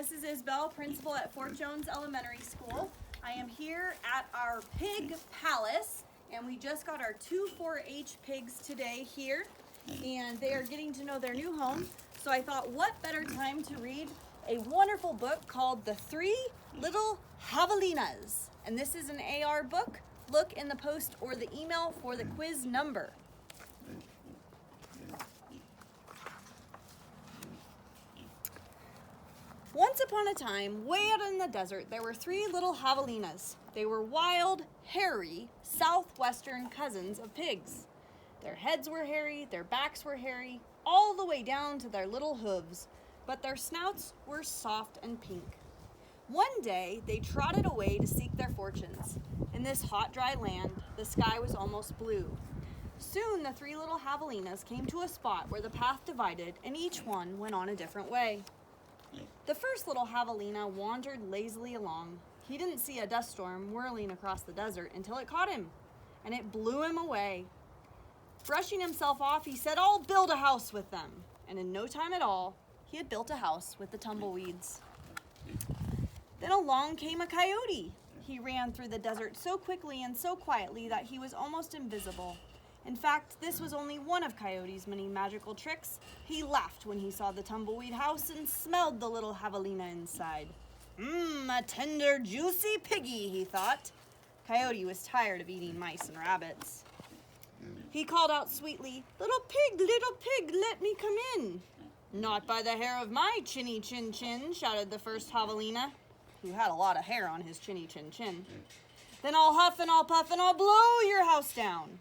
Mrs. Isbell, principal at Fort Jones Elementary School. I am here at our pig palace, and we just got our two 4-H pigs today here, and they are getting to know their new home. So I thought, what better time to read a wonderful book called The Three Little Javelinas. And this is an AR book. Look in the post or the email for the quiz number. Once upon a time, way out in the desert, there were three little javelinas. They were wild, hairy, southwestern cousins of pigs. Their heads were hairy, their backs were hairy, all the way down to their little hooves, but their snouts were soft and pink. One day, they trotted away to seek their fortunes. In this hot, dry land, the sky was almost blue. Soon, the three little javelinas came to a spot where the path divided, and each one went on a different way. The first little javelina wandered lazily along. He didn't see a dust storm whirling across the desert until it caught him, and it blew him away. Brushing himself off, he said, "I'll build a house with them." And in no time at all, he had built a house with the tumbleweeds. Then along came a coyote. He ran through the desert so quickly and so quietly that he was almost invisible. In fact, this was only one of Coyote's many magical tricks. He laughed when he saw the tumbleweed house and smelled the little javelina inside. A tender, juicy piggy, he thought. Coyote was tired of eating mice and rabbits. He called out sweetly, little pig, let me come in." "Not by the hair of my chinny chin chin," shouted the first javelina, who had a lot of hair on his chinny chin chin. "Then I'll huff and I'll puff and I'll blow your house down."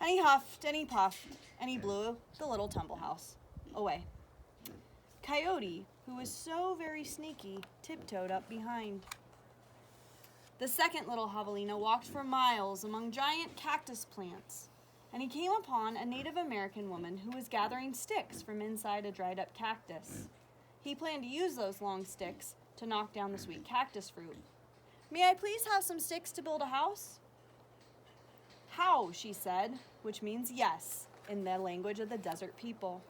And he huffed and he puffed and he blew the little tumble house away. Coyote, who was so very sneaky, tiptoed up behind. The second little javelina walked for miles among giant cactus plants, and he came upon a Native American woman who was gathering sticks from inside a dried up cactus. He planned to use those long sticks to knock down the sweet cactus fruit. "May I please have some sticks to build a house?" "How," she said, which means yes in the language of the desert people.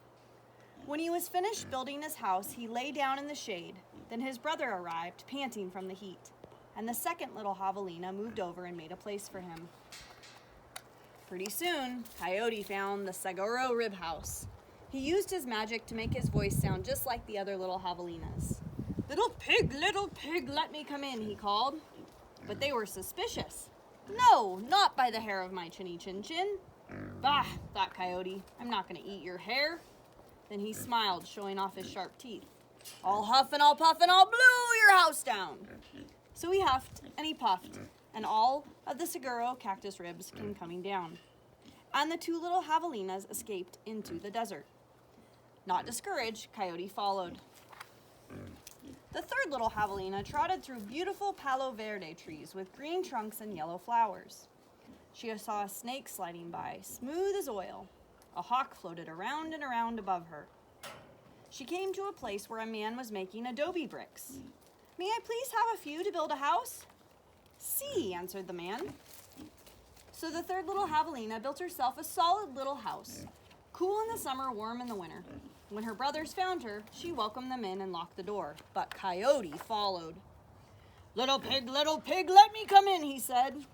When he was finished building his house, he lay down in the shade. Then his brother arrived, panting from the heat, and the second little javelina moved over and made a place for him. Pretty soon, Coyote found the Saguro rib house. He used his magic to make his voice sound just like the other little javelinas. Little pig, let me come in," he called. But they were suspicious. "No, not by the hair of my chinny chin chin." "Bah," thought Coyote, "I'm not going to eat your hair." Then he smiled, showing off his sharp teeth. "I'll huff and I'll puff and I'll blow your house down." So he huffed and he puffed, and all of the Saguro cactus ribs came coming down. And the two little javelinas escaped into the desert. Not discouraged, Coyote followed. The third little javelina trotted through beautiful palo verde trees with green trunks and yellow flowers. She saw a snake sliding by, smooth as oil. A hawk floated around and around above her. She came to a place where a man was making adobe bricks. "May I please have a few to build a house?" "Si," answered the man. So the third little javelina built herself a solid little house, cool in the summer, warm in the winter. When her brothers found her, she welcomed them in and locked the door, but Coyote followed. Little pig, let me come in," he said.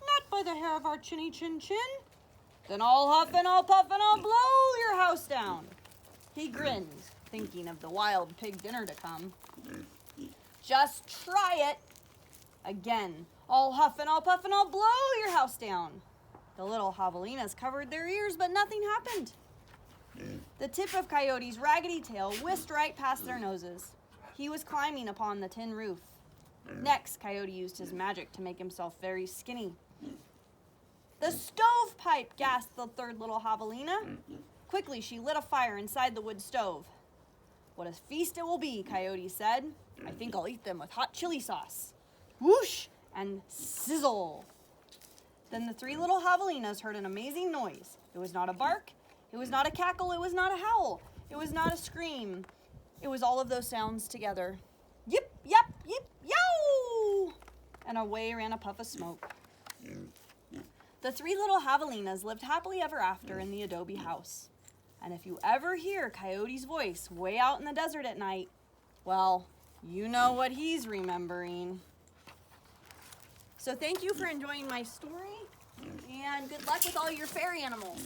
"Not by the hair of our chinny chin chin." "Then I'll huff and I'll puff and I'll blow your house down." He grinned, thinking of the wild pig dinner to come. "Just try it." Again, "I'll huff and I'll puff and I'll blow your house down." The little javelinas covered their ears, but nothing happened. The tip of Coyote's raggedy tail whisked right past their noses. He was climbing upon the tin roof. Next, Coyote used his magic to make himself very skinny. "The stovepipe!" gasped the third little javelina. Quickly, she lit a fire inside the wood stove. "What a feast it will be," Coyote said. "I think I'll eat them with hot chili sauce." Whoosh! And sizzle! Then the three little javelinas heard an amazing noise. It was not a bark. It was not a cackle. It was not a howl. It was not a scream. It was all of those sounds together. Yip, yap, yip, yow! And away ran a puff of smoke. The three little javelinas lived happily ever after in the adobe house. And if you ever hear Coyote's voice way out in the desert at night, well, You know what he's remembering. So thank you for enjoying my story, and good luck with all your fairy animals.